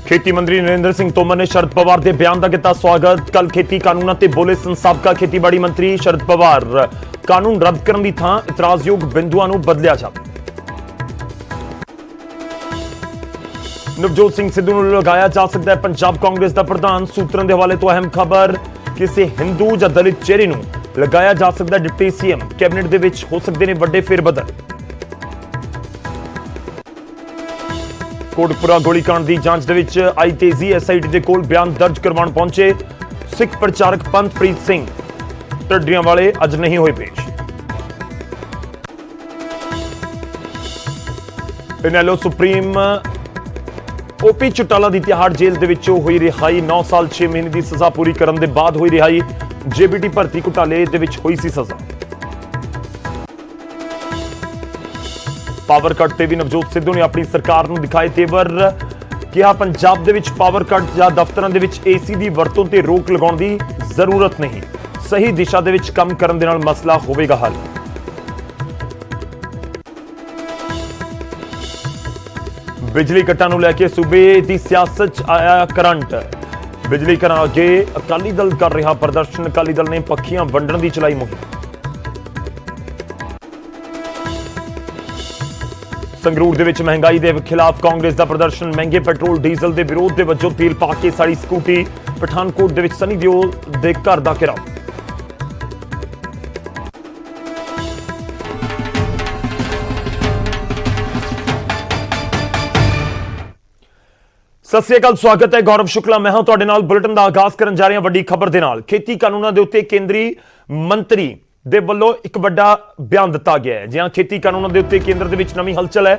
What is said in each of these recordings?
खेती मंत्री नरेंद्र सिंह तोमर ने शरद पवार के बयान का किया स्वागत। कल खेती कानूनों ते बोले साबका खेतीबाड़ी मंत्री शरद पवार, कानून रद्द करने की थां इतराजयोग बिंदुआं नूं बदलिया जावे। नवजोत सिंह सिद्धू नूं लगाया जा सकता है पंजाब कांग्रेस का प्रधान। सूत्रों के हवाले तो अहम खबर, किसी हिंदू या दलित चेहरे नूं लगाया जा सकता है डिप्टी सीएम। कैबिनेट दे विच हो सकते हैं वड्डे फेरबदल। कोटपुरा गोलीकांड की जांच दे विच आई तेजी। एसआईटी के कोल बयान दर्ज करवाउण पहुंचे सिख प्रचारक पंथप्रीत सिंह ढड्डियां वाले अज नहीं हुए पेश। इनेलो सुप्रीम ओपी चौटाला की तिहाड़ जेल दे विचों हुई रिहाई। 9 साल 6 महीने की सजा पूरी करने के बाद हुई रिहाई। जेबीटी भर्ती घोटाले दे विच हुई सी सजा। पावर कट ते भी नवजोत सिद्धू ने अपनी सरकार नूं दिखाए तेवर। कहा पंजाब दे विच पावर कट या दफ्तरां दे विच एसी की वरतों ते रोक लगाउण दी जरूरत नहीं, सही दिशा दे विच काम करन दे नाल मसला होवेगा हल। बिजली कट्टां नूं लैके सूबे की सियासत च आया करंट। बिजली घरां अगे अकाली दल कर रहा प्रदर्शन। अकाली दल ने पक्खियां वंडण की चलाई मुहिम। संगरूर दे विच महंगाई के खिलाफ कांग्रेस का प्रदर्शन। महंगे पेट्रोल डीजल के विरोध के वजों तेल पा के साड़ी स्कूटी। पठानकोट दे विच सनी दिओल दे घर का घेराव। सत श्री अकाल, स्वागत है। गौरव शुक्ला मैं हूं तुहाडे नाल। बुलेटिन का आगाज करन जा रहे हैं वड्डी खबर दे नाल। खेती कानूनों के उत्ते केंद्री मंत्री दे वल्लों एक बड़ा बयान दिता गया है। जिहां खेती कानूनों के उत्ते केंद्र दे विच नवीं हलचल है।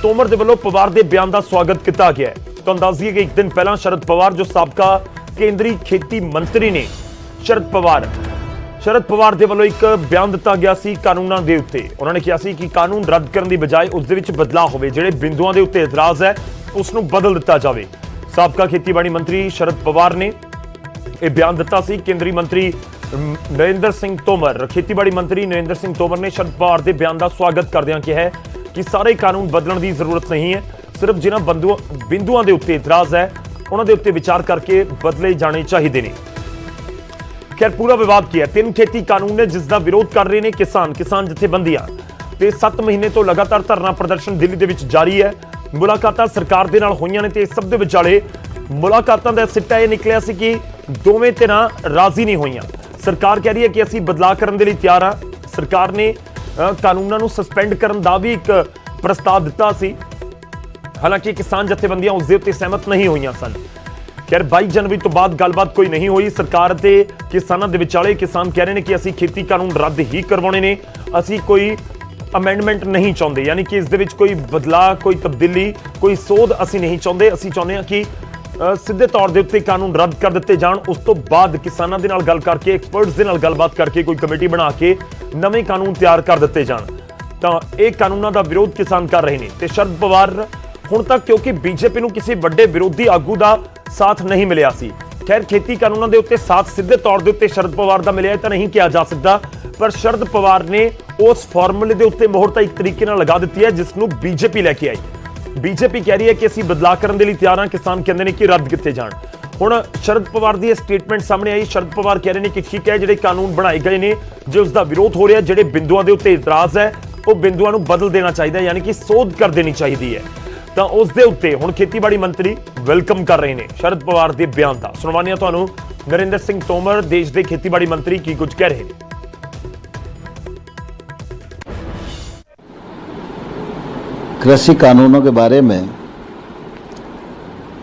तोमर दे वल्लों पवार के बयान का स्वागत किया गया है। तो दस दईए कि एक दिन पहला शरद पवार जो साबका केंद्रीय खेती मंत्री ने शरद पवार के वल्लों एक बयान दिता गया सी कानूनों के उत्ते। उन्होंने कहा सी कि कानून रद्द करने की बजाय उस दे विच बदलाव होवे, जिहड़े बिंदुआं दे उत्ते इतराज है उसनूं बदल दिता जावे। साबका खेतीबाड़ी मंत्री शरद पवार ने यह बयान दिता सी। केंद्रीय मंत्री नरेंद्र सिंह तोमर, खेतीबाड़ी मंत्री नरेंद्र सिंह तोमर ने शरद पवार के बयान का स्वागत करदਿਆਂ कहा है कि सारे कानून बदलने की जरूरत नहीं है, सिर्फ जिन्हां बिंदुआं के उत्ते इतराज है उन्हां दे उत्ते विचार करके बदले जाने चाहिए ने। खैर पूरा विवाद की है। 3 खेती कानून ने जिसका विरोध कर रहे हैं किसान जथेबंदियां ते 7 महीने तो लगातार धरना प्रदर्शन दिल्ली दे विच जारी है। मुलाकातां सरकार दे नाल होईयां ने ते इस सब दे विचाले मुलाकातां दा सिੱਟਾ यह निकलिया सी कि दोवें धिरां राजी नहीं होईयां। सरकार कह रही है कि असीं बदलाव करने के लिए तैयार हाँ। सरकार ने कानूनों को सस्पेंड करने का भी एक प्रस्ताव दिता सी, हालांकि किसान जथेबंदियां उसके उत्ते सहमत नहीं हुई सन। खैर 22 जनवरी तो बाद गलबात कोई नहीं हुई सरकार ते किसानों के विचाले। किसान कह रहे हैं कि असीं खेती कानून रद्द ही करवाने ने, असीं कोई अमेंडमेंट नहीं चाहते, यानी कि इस दे विच कोई बदलाव, कोई तब्दीली, कोई सोध असीं नहीं चाहते। असीं चाहुंदे हां कि सीधे तौर के उत्ते कानून रद्द कर दिते जाण। उस तो बाद किसानों के नाल गल करके, एक्सपर्ट्स के नाल गलबात करके कोई कमेटी बना के नवे कानून तैयार कर दिते जाण। तां इह कानूनों का विरोध किसान कर रहे हैं ते शरद पवार हुण तक क्योंकि बीजेपी नूं किसी वड्डे विरोधी आगू का साथ नहीं मिलिया सी। खैर खेती कानूनों के उत्ते साथ सीधे तौर के उत्ते शरद पवार का मिलिया तो नहीं किया जा सकता, पर शरद पवार ने उस फॉर्मूले के उत्ते मोहर एक तरीके नाल लगा दी है जिसनूं बीजेपी लैके आई। बीजेपी कह रही है कि असीं बदलाव करने के लिए तैयार हाँ, किसान कहते हैं कि रद्द किए जाण। हुण शरद पवार की स्टेटमेंट सामने आई। शरद पवार कह रहे हैं कि ठीक है जिहड़े कानून बनाए गए हैं जो उसका विरोध हो रहा है, जिहड़े बिंदुआं दे उत्ते इतराज है वो बिंदुआं नूं बदल देना चाहिए, यानी कि सोध कर देनी चाहिए है। तो उस दे उत्ते हुण खेतीबाड़ी मंत्री वेलकम कर रहे हैं शरद पवार के बयान का। सुणवाने आ तुहानूं नरेंद्र सिंह तोमर देश के खेतीबाड़ी मंत्री की कुछ कह रहे हैं। कृषि कानूनों के बारे में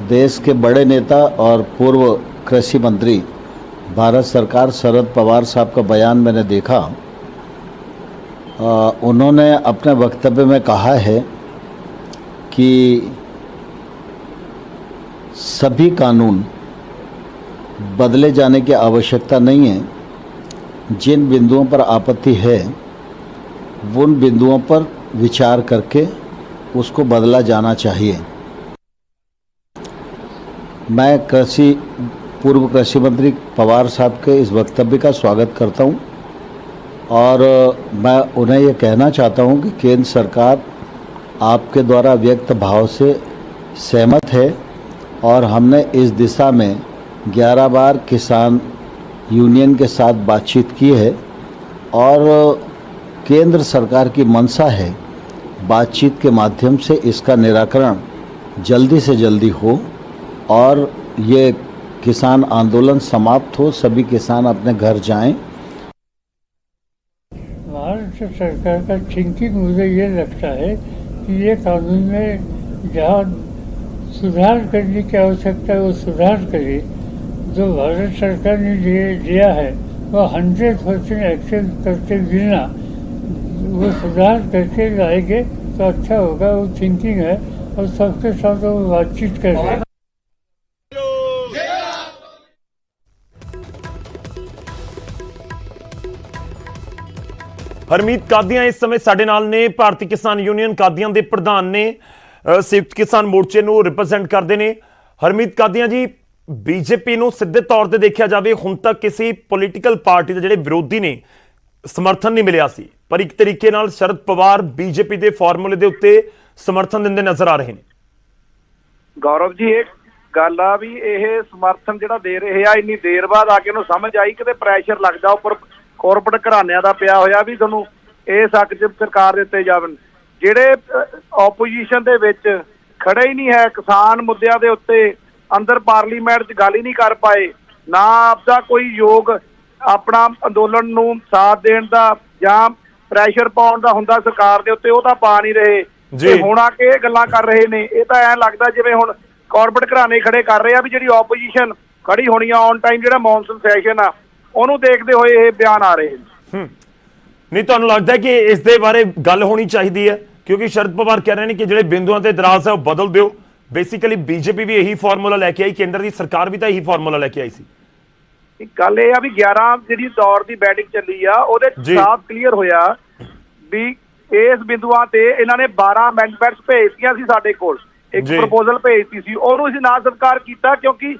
देश के बड़े नेता और पूर्व कृषि मंत्री भारत सरकार शरद पवार साहब का बयान मैंने देखा। उन्होंने अपने वक्तव्य में कहा है कि सभी कानून बदले जाने की आवश्यकता नहीं है। जिन बिंदुओं पर आपत्ति है उन बिंदुओं पर विचार करके उसको बदला जाना चाहिए। मैं पूर्व कृषि मंत्री पवार साहब के इस वक्तव्य का स्वागत करता हूं और मैं उन्हें ये कहना चाहता हूं कि केंद्र सरकार आपके द्वारा व्यक्त भाव से सहमत है और हमने इस दिशा में 11 बार किसान यूनियन के साथ बातचीत की है और केंद्र सरकार की मंशा है बातचीत के माध्यम से इसका निराकरण जल्दी से जल्दी हो और ये किसान आंदोलन समाप्त हो, सभी किसान अपने घर जाएं। भारत सरकार का थिंकिंग मुझे ये लगता है कि ये कानून में जहाँ सुधार करने की आवश्यकता है वो सुधार करे। जो भारत सरकार ने दिया है वो 100% एक्सेप्ट करते बिना वो सुधार करके लाएंगे तो अच्छा होगा। वो थिंकिंग है और सबके साथ वो बातचीत कर रहे हैं। ਹਰਮੀਤ ਕਾਦੀਆਂ ਇਸ ਸਮੇਂ ਸਾਡੇ ਨਾਲ ਨੇ। ਭਾਰਤੀ ਕਿਸਾਨ ਯੂਨੀਅਨ ਕਾਦੀਆਂ ਦੇ ਪ੍ਰਧਾਨ ਨੇ, ਸੰਯੁਕਤ ਕਿਸਾਨ ਮੋਰਚੇ ਨੂੰ ਰਿਪਰੈਜ਼ੈਂਟ ਕਰਦੇ ਨੇ। ਹਰਮੀਤ ਕਾਦੀਆਂ ਜੀ, ਬੀਜੇਪੀ ਨੂੰ ਸਿੱਧੇ ਤੌਰ ਤੇ ਦੇਖਿਆ ਜਾਵੇ ਹੁਣ ਤੱਕ ਕਿਸੇ ਪੋਲੀਟੀਕਲ ਪਾਰਟੀ ਦੇ ਜਿਹੜੇ ਵਿਰੋਧੀ ਨੇ ਸਮਰਥਨ ਨਹੀਂ ਮਿਲਿਆ ਸੀ, ਪਰ ਇੱਕ ਤਰੀਕੇ ਨਾਲ ਸ਼ਰਦ ਪਵਾਰ ਬੀਜੇਪੀ ਦੇ ਫਾਰਮੂਲੇ ਦੇ ਉੱਤੇ ਸਮਰਥਨ ਦਿੰਦੇ ਨਜ਼ਰ ਆ ਰਹੇ ਨੇ। ਗੌਰਵ ਜੀ, ਇਹ ਗੱਲ ਆ ਵੀ ਇਹ ਸਮਰਥਨ ਜਿਹੜਾ ਦੇ ਰਹੇ ਆ ਇੰਨੀ ਦੇਰ ਬਾਅਦ ਆ ਕੇ ਉਹਨੂੰ ਸਮਝ ਆਈ ਕਿਤੇ ਪ੍ਰੈਸ਼ਰ ਲੱਗਦਾ ਉੱਪਰ ਕਾਰਪੋਰੇਟ ਘਰਾਣਿਆਂ ਦਾ ਪਿਆ ਹੋਇਆ ਵੀ ਤੁਹਾਨੂੰ ਇਸ ਹੱਕ 'ਚ ਸਰਕਾਰ ਦਿੱਤੇ ਜਾਵਣ। ਜਿਹੜੇ ਆਪੋਜੀਸ਼ਨ ਦੇ ਵਿੱਚ ਖੜੇ ਹੀ ਨਹੀਂ ਹੈ ਕਿਸਾਨ ਮੁੱਦਿਆਂ ਦੇ ਉੱਤੇ, ਅੰਦਰ ਪਾਰਲੀਮੈਂਟ 'ਚ ਗੱਲ ਹੀ ਨਹੀਂ ਕਰ ਪਾਏ, ਨਾ ਆਪਦਾ ਕੋਈ ਯੋਗ ਆਪਣਾ ਅੰਦੋਲਨ ਨੂੰ ਸਾਥ ਦੇਣ ਦਾ ਜਾਂ ਪ੍ਰੈਸ਼ਰ ਪਾਉਣ ਦਾ ਹੁੰਦਾ ਸਰਕਾਰ ਦੇ ਉੱਤੇ, ਉਹ ਤਾਂ ਪਾ ਨਹੀਂ ਰਹੇ ਤੇ ਹੁਣ ਆ ਕੇ ਇਹ ਗੱਲਾਂ ਕਰ ਰਹੇ ਨੇ। ਇਹ ਤਾਂ ਐਂ ਲੱਗਦਾ ਜਿਵੇਂ ਹੁਣ ਕਾਰਪੋਰੇਟ ਘਰਾਣੇ ਖੜੇ ਕਰ ਰਹੇ ਆ ਵੀ ਜਿਹੜੀ ਆਪੋਜੀਸ਼ਨ ਖੜੀ ਹੋਣੀ ਆ ਔਨ ਟਾਈਮ, ਜਿਹੜਾ ਮੌਨਸੂਨ ਸੈਸ਼ਨ ਆ ਉਹਨੂੰ ਦੇਖਦੇ ਹੋਏ ਇਹ ਬਿਆਨ ਆ ਰਹੇ ਨੇ। ਨਹੀਂ, ਤੁਹਾਨੂੰ ਲੱਗਦਾ ਕਿ ਇਸ ਦੇ ਬਾਰੇ ਗੱਲ ਹੋਣੀ ਚਾਹੀਦੀ ਹੈ? ਕਿਉਂਕਿ ਸ਼ਰਦ ਪਵਾਰ ਕਹਿ ਰਹੇ ਨੇ ਕਿ ਜਿਹੜੇ ਬਿੰਦੂਆਂ ਤੇ ਇਤਰਾਜ਼ ਹੈ ਉਹ ਬਦਲ ਦਿਓ। ਬੇਸਿਕਲੀ ਬੀਜੇਪੀ ਵੀ ਇਹੀ ਫਾਰਮੂਲਾ ਲੈ ਕੇ ਆਈ, ਕੇਂਦਰ ਦੀ ਸਰਕਾਰ ਵੀ ਤਾਂ ਇਹੀ ਫਾਰਮੂਲਾ ਲੈ ਕੇ ਆਈ ਸੀ। ਇੱਕ ਗੱਲ ਇਹ ਆ ਵੀ 11 ਜਿਹੜੀ ਦੌਰ ਦੀ ਬੈਟਿੰਗ ਚੱਲੀ ਆ ਉਹਦੇ ਸਾਫ਼ ਕਲੀਅਰ ਹੋਇਆ ਵੀ ਇਸ ਬਿੰਦੂਆਂ ਤੇ ਇਹਨਾਂ ਨੇ 12 ਅਮੈਂਡਮੈਂਟਸ ਭੇਜਤੀਆਂ ਸੀ ਸਾਡੇ ਕੋਲ, ਇੱਕ ਪ੍ਰਪੋਜ਼ਲ ਭੇਜਤੀ ਸੀ, ਉਹਨੂੰ ਅਸੀਂ ਨਾ ਸਵੀਕਾਰ ਕੀਤਾ ਕਿਉਂਕਿ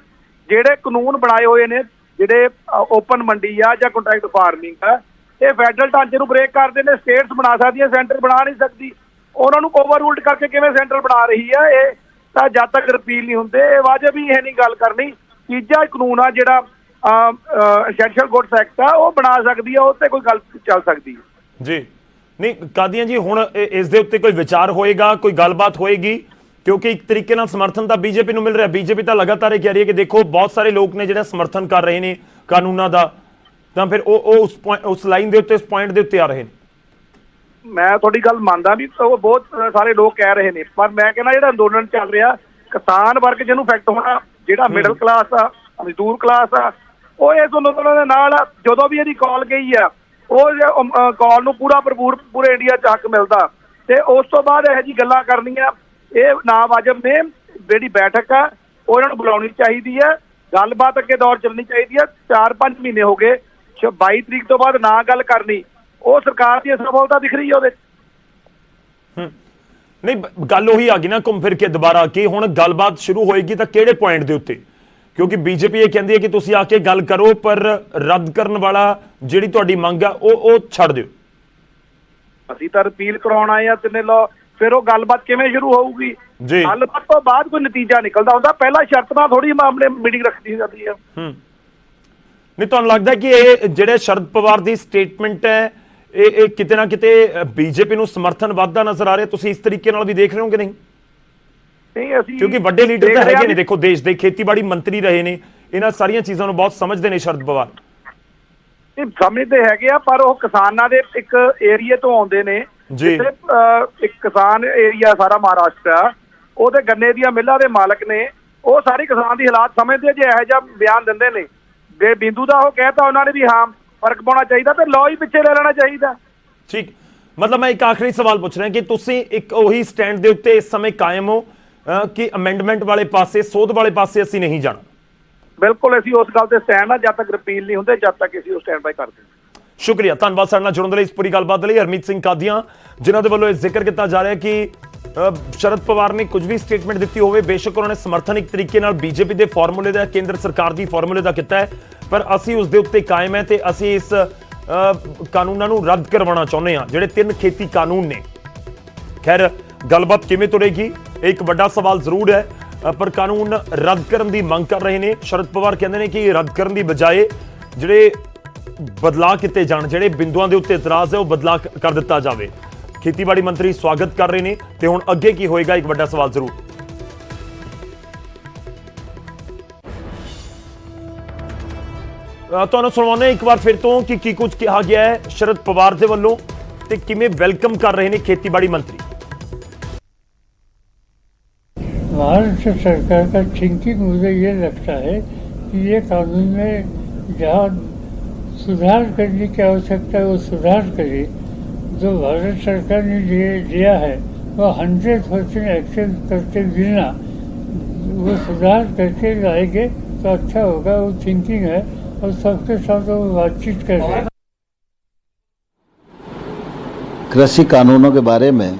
ਜਿਹੜੇ ਕਾਨੂੰਨ ਬਣਾਏ ਹੋਏ ਨੇ, ਜਿਹੜੇ ਓਪਨ ਮੰਡੀ ਆ ਜਾਂ ਕੰਟਰੈਕਟ ਫਾਰਮਿੰਗ ਆ, ਇਹ ਫੈਡਰਲ ਢਾਂਚੇ ਨੂੰ ਬ੍ਰੇਕ ਕਰਦੇ ਨੇ। ਸਟੇਟਸ ਬਣਾ ਸਕਦੀਆਂ, ਸੈਂਟਰ ਬਣਾ ਨਹੀਂ ਸਕਦੀ। ਉਹਨਾਂ ਨੂੰ ਓਵਰਰੂਲਡ ਕਰਕੇ ਕਿਵੇਂ ਸੈਂਟਰ ਬਣਾ ਰਹੀ ਆ? ਇਹ ਤਾਂ ਜਦ ਤੱਕ ਰਿਪੀਲ ਨਹੀਂ ਹੁੰਦੇ ਇਹ ਵਾਜਬ ਹੀ ਇਹ ਨਹੀਂ ਗੱਲ ਕਰਨੀ। ਤੀਜਾ ਕਾਨੂੰਨ ਆ ਜਿਹੜਾ ਐਸੈਂਸ਼ੀਅਲ ਗੁੱਡਸ ਐਕਟ ਆ, ਉਹ ਬਣਾ ਸਕਦੀ ਆ, ਉਹ ਤੇ ਕੋਈ ਗੱਲ ਚੱਲ ਸਕਦੀ ਹੈ ਜੀ। ਨਹੀਂ ਕਾਦੀਆਂ ਜੀ, ਹੁਣ ਇਸ ਦੇ ਉੱਤੇ ਕੋਈ ਵਿਚਾਰ ਹੋਏਗਾ, ਕੋਈ ਗੱਲਬਾਤ ਹੋਏਗੀ? ਕਿਉਂਕਿ ਇੱਕ ਤਰੀਕੇ ਨਾਲ ਸਮਰਥਨ ਤਾਂ ਬੀਜੇਪੀ ਨੂੰ ਮਿਲ ਰਿਹਾ। ਬੀਜੇਪੀ ਤਾਂ ਲਗਾਤਾਰ ਇਹ ਕਹਿ ਰਹੀ ਹੈ ਕਿ ਦੇਖੋ ਬਹੁਤ ਸਾਰੇ ਲੋਕ ਨੇ ਜਿਹੜੇ ਸਮਰਥਨ ਕਰ ਰਹੇ ਨੇ ਕਾਨੂੰਨਾਂ ਦਾ, ਤਾਂ ਫਿਰ ਉਹ ਉਸ ਲਾਈਨ ਦੇ ਉੱਤੇ, ਉਸ ਪੁਆਇੰਟ ਦੇ ਉੱਤੇ ਆ ਰਹੇ ਨੇ। ਮੈਂ ਤੁਹਾਡੀ ਗੱਲ ਮੰਨਦਾ ਵੀ ਉਹ ਬਹੁਤ ਸਾਰੇ ਲੋਕ ਕਹਿ ਰਹੇ ਨੇ, ਪਰ ਮੈਂ ਕਹਿੰਦਾ ਜਿਹੜਾ ਅੰਦੋਲਨ ਚੱਲ ਰਿਹਾ ਕਿਸਾਨ ਵਰਗ ਜਿਹਨੂੰ ਇਫੈਕਟ ਹੋਣਾ, ਜਿਹੜਾ ਮਿਡਲ ਕਲਾਸ ਆ, ਮਜ਼ਦੂਰ ਕਲਾਸ ਆ, ਉਹ ਇਸ ਅੰਦੋਲਨ ਦੇ ਨਾਲ ਆ। ਜਦੋਂ ਵੀ ਇਹਦੀ ਕਾਲ ਗਈ ਆ ਉਹ ਕਾਲ ਨੂੰ ਭਰਪੂਰ ਪੂਰੇ ਇੰਡੀਆ 'ਚ ਹੱਕ ਮਿਲਦਾ ਤੇ ਉਸ ਤੋਂ ਬਾਅਦ ਇਹੋ ਜਿਹੀ ਗੱਲਾਂ ਕਰਨੀਆਂ ਇਹ ਨਾ ਵਾਜਬ ਨੇ। ਜਿਹੜੀ ਬੈਠਕ ਆ ਉਹ ਇਹਨਾਂ ਨੂੰ ਬੁਲਾਉਣੀ ਚਾਹੀਦੀ ਹੈ, ਗੱਲਬਾਤ ਅੱਗੇ ਦੌਰ ਚੱਲਣੀ ਚਾਹੀਦੀ ਹੈ। 4-5 ਮਹੀਨੇ ਹੋ ਗਏ, 22 ਤਰੀਕ ਤੋਂ ਬਾਅਦ ਨਾ ਗੱਲ ਕਰਨੀ, ਉਹ ਸਰਕਾਰ ਦੀ ਅਸਫਲਤਾ ਦਿਖ ਰਹੀ ਹੈ ਉਹਦੇ। ਨਹੀਂ, ਗੱਲ ਉਹੀ ਆ ਗਈ ਨਾ ਘੁੰਮ ਫਿਰ ਕੇ ਦੁਬਾਰਾ ਕਿ ਹੁਣ ਗੱਲਬਾਤ ਸ਼ੁਰੂ ਹੋਏਗੀ ਤਾਂ ਕਿਹੜੇ ਪੁਆਇੰਟ ਦੇ ਉੱਤੇ? ਕਿਉਂਕਿ ਬੀਜੇਪੀ ਇਹ ਕਹਿੰਦੀ ਹੈ ਕਿ ਤੁਸੀਂ ਆ ਕੇ ਗੱਲ ਕਰੋ, ਪਰ ਰੱਦ ਕਰਨ ਵਾਲਾ ਜਿਹੜੀ ਤੁਹਾਡੀ ਮੰਗ ਆ ਉਹ ਛੱਡ ਦਿਓ। ਅਸੀਂ ਤਾਂ ਰਿਪੀਲ ਕਰਾਉਣਾ ਆ ਤਿੰਨੇ ਲਾਅ, ਫਿਰ ਉਹ ਗੱਲਬਾਤ ਕਿਵੇਂ ਸ਼ੁਰੂ ਹੋਊਗੀ? ਗੱਲਬਾਤ ਤੋਂ ਬਾਅਦ ਕੋਈ ਨਤੀਜਾ ਨਿਕਲਦਾ ਹੁੰਦਾ, ਪਹਿਲਾਂ ਸ਼ਰਤ ਨਾਲ ਥੋੜੀ ਮਾਮਲੇ ਮੀਟਿੰਗ ਰੱਖਦੀ ਜਾਂਦੀ ਆ। ਨਹੀਂ, ਤੁਹਾਨੂੰ ਲੱਗਦਾ ਕਿ ਇਹ ਜਿਹੜੇ ਸ਼ਰਦ ਪਵਾਰ ਦੀ ਸਟੇਟਮੈਂਟ ਹੈ ਇਹ ਕਿਤੇ ਨਾ ਕਿਤੇ ਬੀਜੇਪੀ ਨੂੰ ਸਮਰਥਨ ਵੱਧਦਾ ਨਜ਼ਰ ਆ ਰਿਹਾ? ਤੁਸੀਂ ਇਸ ਤਰੀਕੇ ਨਾਲ ਵੀ ਦੇਖ ਰਹੇ ਹੋ ਕਿ ਨਹੀਂ? ਨਹੀਂ, ਅਸੀਂ ਕਿਉਂਕਿ ਵੱਡੇ ਲੀਡਰ ਤਾਂ ਹੈਗੇ ਨੇ, ਦੇਖੋ ਦੇਸ਼ ਦੇ ਖੇਤੀਬਾੜੀ ਮੰਤਰੀ ਰਹੇ ਨੇ, ਇਹਨਾਂ ਸਾਰੀਆਂ ਚੀਜ਼ਾਂ ਨੂੰ ਬਹੁਤ ਸਮਝਦੇ ਨੇ ਸ਼ਰਦ ਪਵਾਰ। ਸਮਝਦੇ ਹੈਗੇ ਆ, ਪਰ ਉਹ ਕਿਸਾਨਾਂ ਦੇ ਇੱਕ ਏਰੀਏ ਤੋਂ ਆਉਂਦੇ ਨੇ, ਇੱਕ ਕਿਸਾਨ ਏਰੀਆ ਸਾਰਾ ਮਹਾਰਾਸ਼ਟਰ, ਉਹਦੇ ਗੰਨੇ ਦੀਆਂ ਮਿੱਲਾਂ ਦੇ ਮਾਲਕ ਨੇ, ਉਹ ਸਾਰੇ ਕਿਸਾਨ ਦੀ ਹਾਲਾਤ ਸਮਝਦੇ। ਜੇ ਇਹੋ ਜਿਹਾ ਬਿਆਨ ਦਿੰਦੇ ਨੇ ਜੇ ਬਿੰਦੂ ਦਾ ਉਹ ਕਹਿਤਾ ਉਹਨਾਂ ਨੇ ਵੀ ਹਾਂ ਫਰਕ ਪਾਉਣਾ ਚਾਹੀਦਾ ਤੇ ਲਾਅ ਹੀ ਪਿੱਛੇ ਲੈ ਲੈਣਾ ਚਾਹੀਦਾ। ਠੀਕ, ਮਤਲਬ ਮੈਂ ਇੱਕ ਆਖਰੀ ਸਵਾਲ ਪੁੱਛ ਰਿਹਾ ਕਿ ਤੁਸੀਂ ਇੱਕ ਉਹੀ ਸਟੈਂਡ ਦੇ ਉੱਤੇ ਇਸ ਸਮੇਂ ਕਾਇਮ ਹੋ ਕਿ ਅਮੈਂਡਮੈਂਟ ਵਾਲੇ ਪਾਸੇ, ਸੋਧ ਵਾਲੇ ਪਾਸੇ ਅਸੀਂ ਨਹੀਂ ਜਾਣਾ? ਬਿਲਕੁਲ, ਅਸੀਂ ਉਸ ਗੱਲ ਤੇ ਸਟੈਂਡ ਆ, ਜਦ ਤੱਕ ਰਿਪੀਲ ਨਹੀਂ ਹੁੰਦੇ ਜਦ ਤੱਕ ਅਸੀਂ ਉਹ ਸਟੈਂਡ ਬਾਈ ਕਰਦੇ। ਸ਼ੁਕਰੀਆ, ਧੰਨਵਾਦ ਸਾਡੇ ਨਾਲ ਜੁੜਨ ਦੇ ਲਈ, ਇਸ ਪੂਰੀ ਗੱਲਬਾਤ ਲਈ। ਹਰਮੀਤ ਸਿੰਘ ਕਾਦੀਆਂ, ਜਿਨ੍ਹਾਂ ਦੇ ਵੱਲੋਂ ਇਹ ਜ਼ਿਕਰ ਕੀਤਾ ਜਾ ਰਿਹਾ ਕਿ ਸ਼ਰਦ ਪਵਾਰ ਨੇ ਕੁਝ ਵੀ ਸਟੇਟਮੈਂਟ ਦਿੱਤੀ ਹੋਵੇ, ਬੇਸ਼ੱਕ ਉਹਨਾਂ ਨੇ ਸਮਰਥਨ ਇੱਕ ਤਰੀਕੇ ਨਾਲ ਬੀਜੇਪੀ ਦੇ ਫਾਰਮੂਲੇ ਦਾ, ਕੇਂਦਰ ਸਰਕਾਰ ਦੀ ਫਾਰਮੂਲੇ ਦਾ ਕੀਤਾ ਹੈ, ਪਰ ਅਸੀਂ ਉਸ ਦੇ ਉੱਤੇ ਕਾਇਮ ਹੈ ਤੇ ਅਸੀਂ ਇਸ ਕਾਨੂੰਨਾਂ ਨੂੰ ਰੱਦ ਕਰਵਾਉਣਾ ਚਾਹੁੰਦੇ ਹਾਂ, ਜਿਹੜੇ 3 ਖੇਤੀ ਕਾਨੂੰਨ ਨੇ। ਖੈਰ, ਗੱਲਬਾਤ ਕਿਵੇਂ ਤੁਰੇਗੀ ਇਹ ਇੱਕ ਵੱਡਾ ਸਵਾਲ ਜ਼ਰੂਰ ਹੈ। ਪਰ ਕਾਨੂੰਨ ਰੱਦ ਕਰਨ ਦੀ ਮੰਗ ਕਰ ਰਹੇ ਨੇ। ਸ਼ਰਦ ਪਵਾਰ ਕਹਿੰਦੇ ਨੇ ਕਿ ਰੱਦ ਕਰਨ ਦੀ ਬਜਾਏ ਜਿਹੜੇ ਬਦਲਾਅ ਕੀਤੇ ਜਾਣ, ਜਿਹੜੇ ਬਿੰਦੂਆਂ ਦੇ ਉੱਤੇ ਇਤਰਾਜ਼ ਹੈ ਉਹ ਬਦਲਾਅ ਕਰ ਦਿੱਤਾ ਜਾਵੇ। ਖੇਤੀਬਾੜੀ ਮੰਤਰੀ ਸਵਾਗਤ ਕਰ ਰਹੇ ਨੇ ਤੇ ਹੁਣ ਅੱਗੇ ਕੀ ਹੋਏਗਾ, ਇੱਕ ਵੱਡਾ ਸਵਾਲ ਜ਼ਰੂਰ। ਤੁਹਾਨੂੰ ਸੁਣਾਉਂਦੇ ਇੱਕ ਵਾਰ ਫਿਰ ਤੋਂ ਕਿ ਕੀ ਕੁਝ ਕਿਹਾ ਗਿਆ ਹੈ ਸ਼ਰਦ ਪਵਾਰ ਦੇ ਵੱਲੋਂ ਤੇ ਕਿਵੇਂ ਵੈਲਕਮ ਕਰ ਰਹੇ ਨੇ ਖੇਤੀਬਾੜੀ ਮੰਤਰੀ। महाराष्ट्र सरकार का थिंकिंग मुझे ये लगता है कि ये कानून में जहाँ सुधार करने की आवश्यकता है वो सुधार करे। जो भारत सरकार ने दिया है वो 100% एक्सेप्ट करते बिना वो सुधार करके लाएंगे तो अच्छा होगा। वो थिंकिंग है और सबके साथ वो बातचीत कर रहे हैं। कृषि कानूनों के बारे में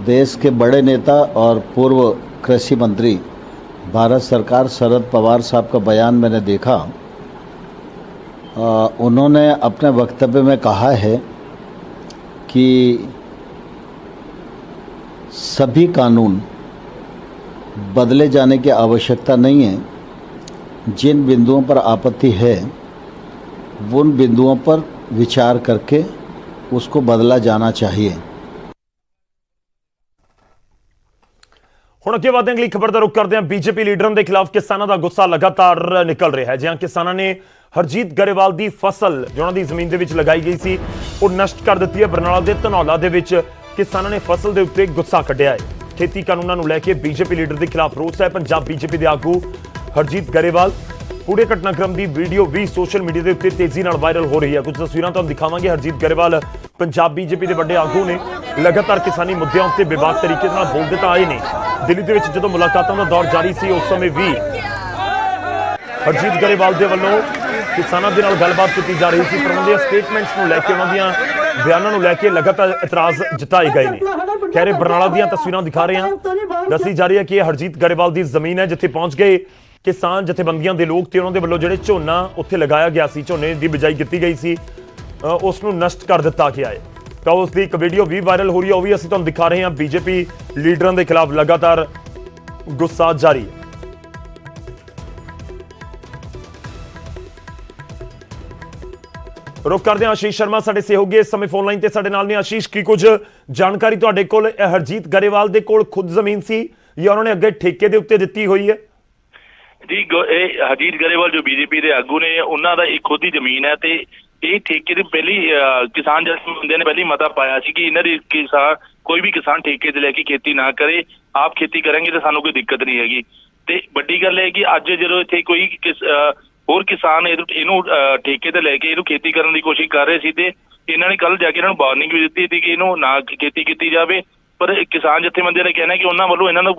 देश के बड़े नेता और पूर्व कृषि मंत्री भारत सरकार शरद पवार साहब का बयान मैंने देखा। उन्होंने अपने वक्तव्य में कहा है कि सभी कानून बदले जाने की आवश्यकता नहीं है। जिन बिंदुओं पर आपत्ति है उन बिंदुओं पर विचार करके उसको बदला जाना चाहिए। ਹੁਣ ਅੱਗੇ ਵਧਣ ਅਗਲੀ ਖਬਰ ਦਾ ਰੁਖ ਕਰਦੇ ਹਾਂ। ਬੀਜੇਪੀ ਲੀਡਰਾਂ ਦੇ ਖਿਲਾਫ ਕਿਸਾਨਾਂ ਦਾ ਗੁੱਸਾ ਲਗਾਤਾਰ ਨਿਕਲ ਰਿਹਾ ਹੈ। ਜਿਹਾਂ ਕਿਸਾਨਾਂ ਨੇ ਹਰਜੀਤ ਗਰੇਵਾਲ ਦੀ ਫਸਲ ਜੋ ਉਹਨਾਂ ਦੀ ਜ਼ਮੀਨ ਦੇ ਵਿੱਚ ਲਗਾਈ ਗਈ ਸੀ ਉਹ ਨਸ਼ਟ ਕਰ ਦਿੱਤੀ ਹੈ। ਬਰਨਾਲਾ ਦੇ ਧਨੌਲਾ ਦੇ ਵਿੱਚ ਕਿਸਾਨਾਂ ਨੇ ਫਸਲ ਦੇ ਉੱਤੇ ਗੁੱਸਾ ਕੱਢਿਆ ਹੈ। ਖੇਤੀ ਕਾਨੂੰਨਾਂ ਨੂੰ ਲੈ ਕੇ ਬੀਜੇਪੀ ਲੀਡਰ ਦੇ ਖਿਲਾਫ ਰੋਸ ਹੈ। ਪੰਜਾਬ ਬੀਜੇਪੀ ਦੇ ਆਗੂ ਹਰਜੀਤ ਗਰੇਵਾਲ ਪੂਰੇ ਘਟਨਾਕ੍ਰਮ ਦੀ ਵੀਡੀਓ ਵੀ ਸੋਸ਼ਲ ਮੀਡੀਆ ਦੇ ਉੱਤੇ ਤੇਜ਼ੀ ਨਾਲ ਵਾਇਰਲ ਹੋ ਰਹੀ ਹੈ। ਕੁਝ ਤਸਵੀਰਾਂ ਤੁਹਾਨੂੰ ਦਿਖਾਵਾਂਗੇ। ਹਰਜੀਤ ਗਰੇਵਾਲ ਪੰਜਾਬ ਬੀਜੇਪੀ ਦੇ ਵੱਡੇ ਆਗੂ ਨੇ, ਲਗਾਤਾਰ ਕਿਸਾਨੀ ਮੁੱਦਿਆਂ ਉੱਤੇ ਬੇਬਾਕ ਤਰੀਕੇ ਨਾਲ ਬੋਲਦੇ ਤਾਂ ਆਏ ਨੇ। ਦਿੱਲੀ ਦੇ ਵਿੱਚ ਜਦੋਂ ਮੁਲਾਕਾਤਾਂ ਦਾ ਦੌਰ ਜਾਰੀ ਸੀ ਉਸ ਸਮੇਂ ਵੀ ਹਰਜੀਤ ਗਰੇਵਾਲ ਦੇ ਵੱਲੋਂ ਕਿਸਾਨਾਂ ਦੇ ਨਾਲ ਗੱਲਬਾਤ ਕੀਤੀ ਜਾ ਰਹੀ ਸੀ। ਪਰ ਉਹਨਾਂ ਦੀਆਂ ਸਟੇਟਮੈਂਟਸ ਨੂੰ ਲੈ ਕੇ, ਉਹਨਾਂ ਦੀਆਂ ਬਿਆਨਾਂ ਨੂੰ ਲੈ ਕੇ ਲਗਾਤਾਰ ਇਤਰਾਜ਼ ਜਤਾਏ ਗਏ ਨੇ। ਖੈਰ ਬਰਨਾਲਾ ਦੀਆਂ ਤਸਵੀਰਾਂ ਦਿਖਾ ਰਹੇ ਹਾਂ। ਦੱਸੀ ਜਾ ਰਹੀ ਹੈ ਕਿ ਇਹ ਹਰਜੀਤ ਗਰੇਵਾਲ ਦੀ ਜ਼ਮੀਨ ਹੈ ਜਿੱਥੇ ਪਹੁੰਚ ਗਏ ਕਿਸਾਨ ਜਥੇਬੰਦੀਆਂ ਦੇ ਲੋਕ ਤੇ ਉਹਨਾਂ ਦੇ ਵੱਲੋਂ ਜਿਹੜੇ ਝੋਨਾ ਉੱਥੇ ਲਗਾਇਆ ਗਿਆ ਸੀ, ਝੋਨੇ ਦੀ ਬਿਜਾਈ ਕੀਤੀ ਗਈ ਸੀ, ਉਸ ਨੂੰ ਨਸ਼ਟ ਕਰ ਦਿੱਤਾ ਗਿਆ ਹੈ। ਤਾਂ ਉਸ ਦੀ ਇੱਕ ਵੀਡੀਓ ਵੀ ਵਾਇਰਲ ਹੋ ਰਹੀ ਹੈ, ਉਹ ਵੀ ਅਸੀਂ ਤੁਹਾਨੂੰ ਦਿਖਾ ਰਹੇ ਹਾਂ। ਬੀਜੇਪੀ ਲੀਡਰਾਂ ਦੇ ਖਿਲਾਫ ਲਗਾਤਾਰ ਗੁੱਸਾ ਜਾਰੀ ਹੈ। ਰੁਕ ਕਰਦੇ ਹਾਂ ਆਸ਼ੀਸ਼ ਸ਼ਰਮਾ ਸਾਡੇ ਸਹਿਯੋਗੀ ਇਸ ਸਮੇਂ ਫੋਨ ਲਾਈਨ ਤੇ ਸਾਡੇ ਨਾਲ ਨੇ। ਆਸ਼ੀਸ਼, ਕੀ ਕੁਝ ਜਾਣਕਾਰੀ ਤੁਹਾਡੇ ਕੋਲ? ਹਰਜੀਤ ਗਰੇਵਾਲ ਦੇ ਕੋਲ ਖੁਦ ਜ਼ਮੀਨ ਸੀ ਜਾਂ ਉਹਨਾਂ ਨੇ ਅੱਗੇ ਠੇਕੇ ਦੇ ਉੱਤੇ ਦਿੱਤੀ ਹੋਈ ਹੈ? ਜੀ ਇਹ ਹਰਜੀਤ ਗਰੇਵਾਲ ਜੋ ਬੀਜੇਪੀ ਦੇ ਆਗੂ ਨੇ ਉਹਨਾਂ ਦਾ ਇੱਕ ਖੁਦ ਦੀ ਜ਼ਮੀਨ ਹੈ ਤੇ ਇਹ ਠੇਕੇ ਦੀ ਪਹਿਲੀ ਕਿਸਾਨ ਜਥੇਬੰਦੀਆਂ ਨੇ ਪਹਿਲੀ ਮਤਾ ਪਾਇਆ ਸੀ ਕਿ ਇਹਨਾਂ ਦੀ ਕਿਸਾਨ ਕੋਈ ਵੀ ਕਿਸਾਨ ਠੇਕੇ ਤੇ ਲੈ ਕੇ ਖੇਤੀ ਨਾ ਕਰੇ, ਆਪ ਖੇਤੀ ਕਰਾਂਗੇ ਤਾਂ ਸਾਨੂੰ ਕੋਈ ਦਿੱਕਤ ਨਹੀਂ ਹੈਗੀ। ਤੇ ਵੱਡੀ ਗੱਲ ਇਹ ਕਿ ਅੱਜ ਜਦੋਂ ਇੱਥੇ ਕੋਈ ਹੋਰ ਕਿਸਾਨ ਇਹਨੂੰ ਠੇਕੇ ਤੇ ਲੈ ਕੇ ਇਹਨੂੰ ਖੇਤੀ ਕਰਨ ਦੀ ਕੋਸ਼ਿਸ਼ ਕਰ ਰਹੇ ਸੀ ਤੇ ਇਹਨਾਂ ਨੇ ਕੱਲ ਜਾ ਕੇ ਇਹਨਾਂ ਨੂੰ ਵਾਰਨਿੰਗ ਵੀ ਦਿੱਤੀ ਸੀ ਕਿ ਇਹਨੂੰ ਨਾ ਖੇਤੀ ਕੀਤੀ ਜਾਵੇ। ਪਰ ਕਿਸਾਨ ਜਥੇਬੰਦੀਆਂ ਨੇ ਕਹਿਣਾ ਕਿ ਉਹਨਾਂ ਵੱਲੋਂ ਇਹਨਾਂ ਨੂੰ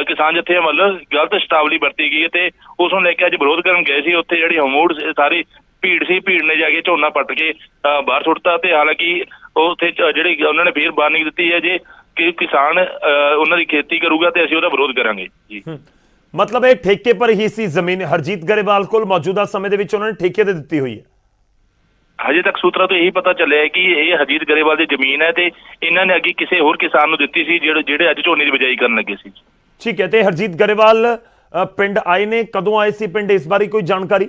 ਕਿਸਾਨ ਜਥਿਆਂ ਵੱਲੋਂ ਗਲਤ ਸ਼ਬਦਾਵਲੀ ਵਰਤੀ ਗਈ ਹੈ ਤੇ ਉਸ ਨੂੰ ਲੈ ਕੇ ਅੱਜ ਵਿਰੋਧ ਕਰਨ ਗਏ ਸੀ। ਉੱਥੇ ਜਿਹੜੀ ਹਮੂੜ ਸਾਰੀ ਭੀੜ ਸੀ, ਭੀੜ ਨੇ ਜਾ ਕੇ ਝੋਨਾ ਪੱਟ ਕੇ ਬਾਹਰ ਸੁੱਟਤਾ ਤੇ ਹਾਲਾਂਕਿ ਉੱਥੇ ਜਿਹੜੀ ਉਹਨਾਂ ਨੇ ਫੇਰ ਵਾਰਨਿੰਗ ਦਿੱਤੀ ਹੈ ਜੇ ਕਿ ਕਿਸਾਨ ਉਹਨਾਂ ਦੀ ਖੇਤੀ ਕਰੂਗਾ ਤੇ ਅਸੀਂ ਉਹਦਾ ਵਿਰੋਧ ਕਰਾਂਗੇ। ਜੀ ਮਤਲਬ ਇਹ ਠੇਕੇ ਪਰ ਹੀ ਸੀ ਜ਼ਮੀਨ ਹਰਜੀਤ ਗਰੇਵਾਲ ਕੋਲ ਮੌਜੂਦਾ ਸਮੇਂ ਦੇ ਵਿੱਚ ਉਹਨਾਂ ਨੇ ਠੇਕੇ ਤੇ ਦਿੱਤੀ ਹੋਈ ਹੈ? ਹਜੇ ਤੱਕ ਸੂਤਰਾਂ ਤੋਂ ਇਹੀ ਪਤਾ ਚੱਲਿਆ ਹੈ ਕਿ ਇਹ ਹਰਜੀਤ ਗਰੇਵਾਲ ਦੀ ਜ਼ਮੀਨ ਹੈ ਤੇ ਇਹਨਾਂ ਨੇ ਅੱਗੇ ਕਿਸੇ ਹੋਰ ਕਿਸਾਨ ਨੂੰ ਦਿੱਤੀ ਸੀ ਜਿਹੜੇ ਅੱਜ ਝੋਨੇ ਦੀ ਬਿਜਾਈ ਕਰਨ ਲੱਗੇ ਸੀ। ਠੀਕ ਹੈ, ਤੇ ਹਰਜੀਤ ਗਰੇਵਾਲ ਪਿੰਡ ਆਏ ਨੇ, ਕਦੋਂ ਆਏ ਸੀ ਪਿੰਡ, ਇਸ ਬਾਰੇ ਕੋਈ ਜਾਣਕਾਰੀ?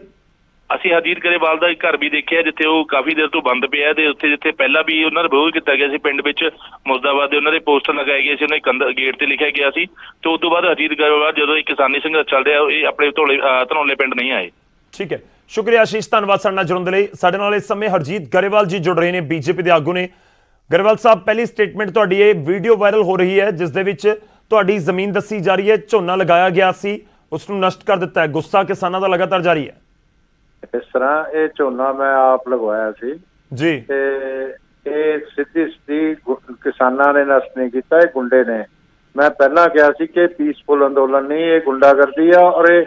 ਅਸੀਂ ਹਰਜੀਤ ਗਰੇਵਾਲ ਦਾ ਇੱਕ ਘਰ ਵੀ ਦੇਖਿਆ ਜਿੱਥੇ ਉਹ ਕਾਫੀ ਦੇਰ ਤੋਂ ਬੰਦ ਪਿਆ ਤੇ ਉੱਥੇ ਜਿੱਥੇ ਪਹਿਲਾਂ ਵੀ ਉਹਨਾਂ ਦਾ ਵਿਰੋਧ ਕੀਤਾ ਗਿਆ ਸੀ ਪਿੰਡ ਵਿੱਚ ਮੁਰਦਾਬਾਦ ਦੇ ਉਹਨਾਂ ਦੇ ਪੋਸਟਰ ਲਗਾਏ ਗਏ ਸੀ, ਉਹਨਾਂ ਦੇ ਗੇਟ ਤੇ ਲਿਖਿਆ ਗਿਆ ਸੀ ਤੇ ਉਸ ਤੋਂ ਬਾਅਦ ਹਰਜੀਤ ਗਰੇਵਾਲ ਜਦੋਂ ਇਹ ਕਿਸਾਨੀ ਸੰਘਰਸ਼ ਚੱਲ ਰਿਹਾ ਇਹ ਆਪਣੇ ਧਨੌਲੇ ਪਿੰਡ ਨਹੀਂ ਆਏ। ਠੀਕ ਹੈ, ਸ਼ੁਕਰੀਆ ਆਸ਼ੀਸ਼, ਧੰਨਵਾਦ ਸਾਡੇ ਨਾਲ ਜੁੜਨ ਦੇ ਲਈ। ਸਾਡੇ ਨਾਲ ਇਸ ਸਮੇਂ ਹਰਜੀਤ ਗਰੇਵਾਲ ਜੀ ਜੁੜ ਰਹੇ ਨੇ, ਬੀਜੇਪੀ ਦੇ ਆਗੂ ਨੇ। ਗਰੇਵਾਲ ਸਾਹਿਬ, ਪਹਿਲੀ ਸਟੇਟਮੈਂਟ ਤੁਹਾਡੀ ਇਹ ਵੀਡੀਓ ਵਾਇਰਲ ਹੋ ਰਹੀ ਹੈ ਜਿਸ ਦੇ ਵਿੱਚ ਤੁਹਾਡੀ ਜ਼ਮੀਨ ਦੱਸੀ ਜਾ ਰਹੀ ਹੈ, ਝੋਨਾ ਲਗਾਇਆ ਗਿਆ ਸੀ ਉਸ ਨੂੰ ਨਸ਼ਟ ਕਰ ਦਿੱਤਾ ਹੈ, ਗੁੱਸਾ ਕਿਸਾਨਾਂ ਦਾ ਲਗਾਤਾਰ ਜਾਰੀ ਹੈ। ਇਸ ਤਰ੍ਹਾਂ ਇਹ ਝੋਨਾ ਮੈਂ ਆਪ ਲਗਵਾਇਆ ਸੀ ਜੀ ਤੇ ਇਹ ਸਿੱਧੀ ਕਿਸਾਨਾਂ ਨੇ ਨਸ਼ਟ ਨਹੀਂ ਕੀਤਾ, ਇਹ ਗੁੰਡੇ ਨੇ। ਮੈਂ ਪਹਿਲਾਂ ਕਿਹਾ ਸੀ ਕਿ ਪੀਸਫੁਲ ਅੰਦੋਲਨ ਨਹੀਂ, ਇਹ ਗੁੰਡਾਗਰਦੀ ਆ ਔਰ ਇਹ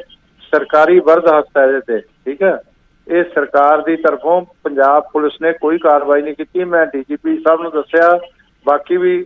ਸਰਕਾਰੀ ਬਰਦਾਸ਼ਤ ਹੈ ਇਹਦੇ ਤੇ। ਠੀਕ ਹੈ, ਇਹ ਸਰਕਾਰ ਦੀ ਤਰਫੋਂ ਪੰਜਾਬ ਪੁਲਿਸ ਨੇ ਕੋਈ ਕਾਰਵਾਈ ਨਹੀਂ ਕੀਤੀ। ਮੈਂ ਡੀਜੀਪੀ ਸਾਹਿਬ ਨੂੰ ਦੱਸਿਆ, ਬਾਕੀ ਵੀ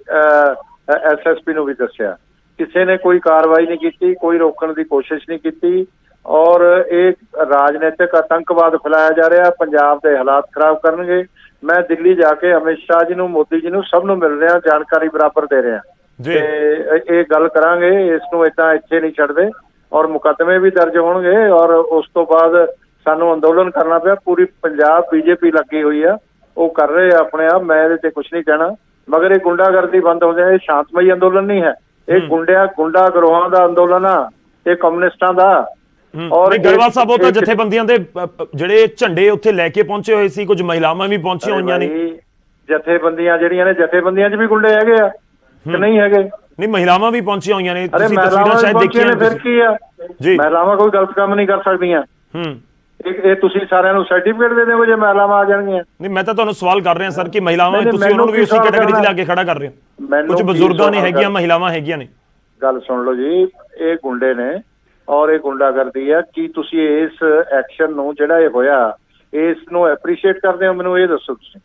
ਐਸਐਸਪੀ ਨੂੰ ਵੀ ਦੱਸਿਆ, ਕਿਸੇ ਨੇ ਕੋਈ ਕਾਰਵਾਈ ਨਹੀਂ ਕੀਤੀ, ਕੋਈ ਰੋਕਣ ਦੀ ਕੋਸ਼ਿਸ਼ ਨਹੀਂ ਕੀਤੀ ਔਰ ਇਹ ਰਾਜਨੀਤਿਕ ਆਤੰਕਵਾਦ ਫੈਲਾਇਆ ਜਾ ਰਿਹਾ, ਪੰਜਾਬ ਦੇ ਹਾਲਾਤ ਖਰਾਬ ਕਰਨਗੇ। ਮੈਂ ਦਿੱਲੀ ਜਾ ਕੇ ਅਮਿਤ ਸ਼ਾਹ ਜੀ ਨੂੰ, ਮੋਦੀ ਜੀ ਨੂੰ, ਸਭ ਨੂੰ ਮਿਲ ਰਿਹਾ, ਜਾਣਕਾਰੀ ਬਰਾਬਰ ਦੇ ਰਿਹਾ। ਜੀ। ਤੇ ਇਹ ਗੱਲ ਕਰਾਂਗੇ, ਇਸ ਨੂੰ ਏਦਾਂ ਇੱਥੇ ਨਹੀਂ ਛੱਡਦੇ ਔਰ ਮੁਕੱਦਮੇ ਵੀ ਦਰਜ ਹੋਣਗੇ ਔਰ ਉਸ ਤੋਂ ਬਾਅਦ ਸਾਨੂੰ ਅੰਦੋਲਨ ਕਰਨਾ ਪਿਆ। ਪੂਰੀ ਪੰਜਾਬ ਬੀਜੇਪੀ ਲੱਗੀ ਹੋਈ ਆ, ਉਹ ਕਰ ਰਹੇ ਆ ਆਪਣੇ ਆਪ, ਮੈਂ ਇਹਦੇ ਤੇ ਕੁਝ ਨਹੀਂ ਕਹਿਣਾ, ਮਗਰ ਇਹ ਗੁੰਡਾਗਰਦੀ ਬੰਦ ਹੋ ਜਾਏ। ਇਹ ਸ਼ਾਂਤਮਈ ਅੰਦੋਲਨ ਨਹੀਂ ਹੈ, ਇਹ ਗੁੰਡਾ ਗਰੋਹਾਂ ਦਾ ਅੰਦੋਲਨ ਆ, ਇਹ ਕਮਿਊਨਿਸਟਾਂ ਦਾ। ਔਰ ਗਰੇਵਾਲ ਸਾਹਿਬ, ਉਹ ਤਾਂ ਜਥੇਬੰਦੀਆਂ ਦੇ ਜਿਹੜੇ ਝੰਡੇ ਉੱਥੇ ਲੈ ਕੇ ਪਹੁੰਚੇ ਹੋਏ ਸੀ, ਕੁਝ ਮਹਿਲਾਵਾਂ ਵੀ ਪਹੁੰਚੀਆਂ ਹੋਈਆਂ ਨੇ। ਜਥੇਬੰਦੀਆਂ ਜਿਹੜੀਆਂ ਨੇ, ਜਥੇਬੰਦੀਆਂ 'ਚ ਵੀ ਗੁੰਡੇ ਹੈਗੇ ਆ ਕਿ ਨਹੀਂ ਹੈਗੇ? ਨਹੀਂ, ਮਹਿਲਾਵਾਂ ਵੀ ਪਹੁੰਚੀਆਂ ਹੋਈਆਂ ਨੇ, ਤੁਸੀਂ ਮਹਿਲਾਵਾਂ ਤਸਵੀਰਾਂ ਸ਼ਾਇਦ ਦੇਖੀਆਂ ਨੇ। ਫਿਰ ਕੀ ਆ ਜੀ, ਮਹਿਲਾਵਾਂ ਕੋਈ ਗਲਤ ਕੰਮ ਨਹੀਂ ਕਰ ਸਕਦੀਆਂ। ਇਹ ਤੁਸੀਂ ਸਾਰਿਆਂ ਨੂੰ ਸਰਟੀਫਿਕੇਟ ਦੇ ਦਿਓ ਜੇ ਮਹਿਲਾਵਾਂ ਆ ਜਾਣਗੀਆਂ? ਨਹੀਂ, ਮੈਂ ਤਾਂ ਤੁਹਾਨੂੰ ਸਵਾਲ ਕਰ ਰਿਹਾ ਸਰ ਕਿ ਮਹਿਲਾਵਾਂ, ਤੁਸੀਂ ਉਹਨਾਂ ਨੂੰ ਵੀ ਉਸੇ ਕੈਟਾਗਰੀ 'ਚ ਲਿਆ ਕੇ ਖੜਾ ਕਰ ਰਹੇ ਹੋ। ਕੁਝ ਬਜ਼ੁਰਗਾਂ ਨੇ ਹੈਗੀਆਂ, ਮਹਿਲਾਵਾਂ ਹੈਗੀਆਂ ਨੇ। ਗੱਲ ਸੁਣ ਲਓ ਜੀ, ਇਹ ਗੁੰਡੇ ਨੇ ਔਰ ਇਹ ਗੁੰਡਾਗਰਦੀ ਆ। ਕੀ ਤੁਸੀਂ ਇਸ ਐਕਸ਼ਨ ਨੂੰ, ਜਿਹੜਾ ਇਹ ਹੋਇਆ, ਇਸ ਨੂੰ ਐਪਰੀਸ਼ੀਏਟ ਕਰਦੇ ਹੋ? ਮੈਨੂੰ ਇਹ ਦੱਸੋ ਤੁਸੀਂ,